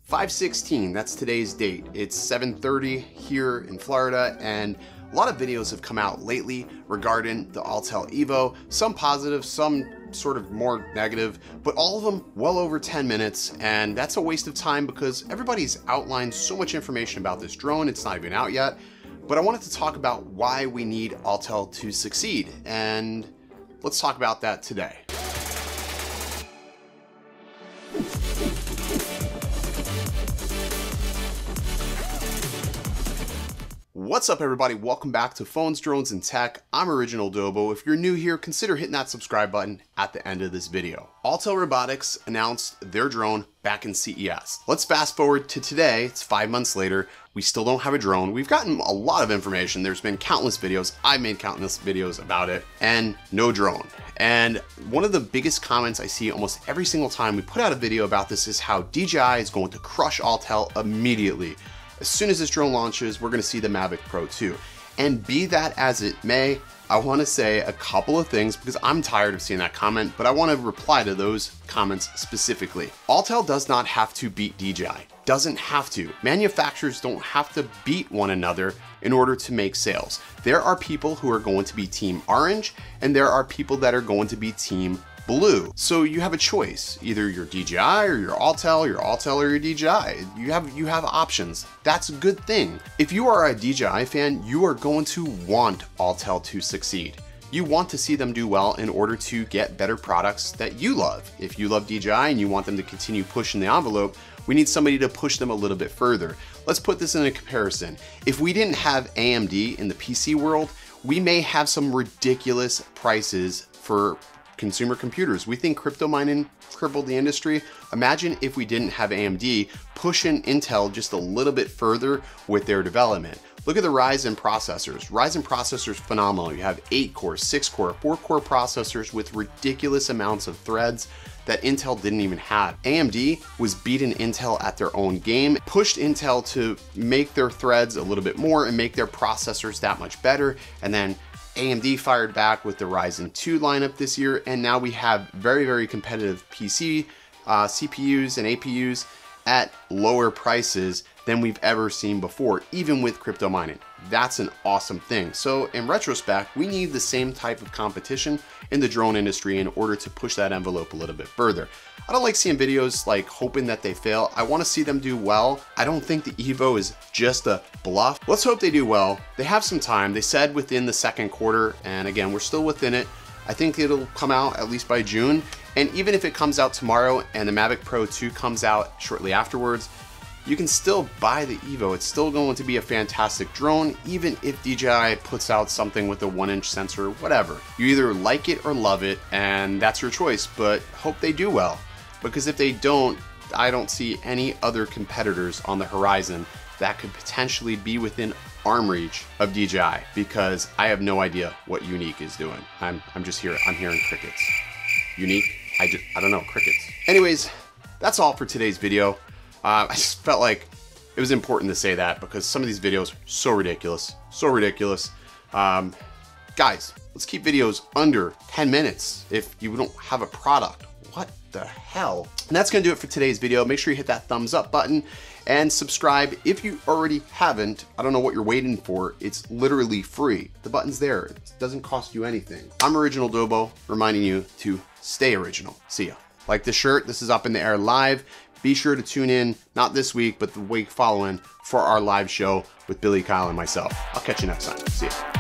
5/16, that's today's date. It's 7:30 here in Florida, and a lot of videos have come out lately regarding the Autel Evo, some positive, some sort of more negative, but all of them well over 10 minutes, and that's a waste of time because everybody's outlined so much information about this drone. It's not even out yet, but I wanted to talk about why we need Autel to succeed, and let's talk about that today. What's up everybody, welcome back to Phones, Drones, and Tech. I'm Original Dobo. If you're new here, consider hitting that subscribe button at the end of this video. Autel Robotics announced their drone back in CES. Let's fast forward to today. It's 5 months later. We still don't have a drone. We've gotten a lot of information. There's been countless videos. I've made countless videos about it, and no drone. And one of the biggest comments I see almost every single time we put out a video about this is how DJI is going to crush Autel immediately. As soon as this drone launches, we're going to see the Mavic Pro 2. And be that as it may, I want to say a couple of things because I'm tired of seeing that comment, but I want to reply to those comments specifically. Autel does not have to beat DJI. Doesn't have to. Manufacturers don't have to beat one another in order to make sales. There are people who are going to be Team Orange, and there are people that are going to be Team Blue. So you have a choice. Either you're DJI or you're Autel or you're DJI. You have options. That's a good thing. If you are a DJI fan, you are going to want Autel to succeed. You want to see them do well in order to get better products that you love. If you love DJI and you want them to continue pushing the envelope, we need somebody to push them a little bit further. Let's put this in a comparison. If we didn't have AMD in the PC world, we may have some ridiculous prices for consumer computers. We think crypto mining crippled the industry. Imagine if we didn't have AMD pushing Intel just a little bit further with their development. Look at the Ryzen processors. Ryzen processors phenomenal. You have 8-core, 6-core, 4-core processors with ridiculous amounts of threads that Intel didn't even have. AMD was beating Intel at their own game, pushed Intel to make their threads a little bit more and make their processors that much better, and then AMD fired back with the Ryzen 2 lineup this year, and now we have very, very competitive PC, CPUs and APUs at lower prices than we've ever seen before, even with crypto mining. That's an awesome thing. So in retrospect, we need the same type of competition in the drone industry in order to push that envelope a little bit further. I don't like seeing videos like hoping that they fail. I want to see them do well. I don't think the Evo is just a bluff. Let's hope they do well. They have some time. They said within the second quarter, and again, we're still within it. I think it'll come out at least by June. And even if it comes out tomorrow and the Mavic Pro 2 comes out shortly afterwards, you can still buy the Evo. It's still going to be a fantastic drone, even if DJI puts out something with a 1-inch sensor, whatever. You either like it or love it, and that's your choice, but hope they do well. Because if they don't, I don't see any other competitors on the horizon that could potentially be within arm reach of DJI, because I have no idea what Unique is doing. I'm hearing crickets. Unique, I don't know, crickets. Anyways, that's all for today's video. I just felt like it was important to say that because some of these videos are so ridiculous, so ridiculous. Guys, let's keep videos under 10 minutes if you don't have a product. What the hell? And that's gonna do it for today's video. Make sure you hit that thumbs up button and subscribe if you already haven't. I don't know what you're waiting for. It's literally free. The button's there. It doesn't cost you anything. I'm Original Dobo, reminding you to stay original. See ya. Like this shirt, this is up in the air live. Be sure to tune in, not this week, but the week following for our live show with Billy, Kyle, and myself. I'll catch you next time. See ya.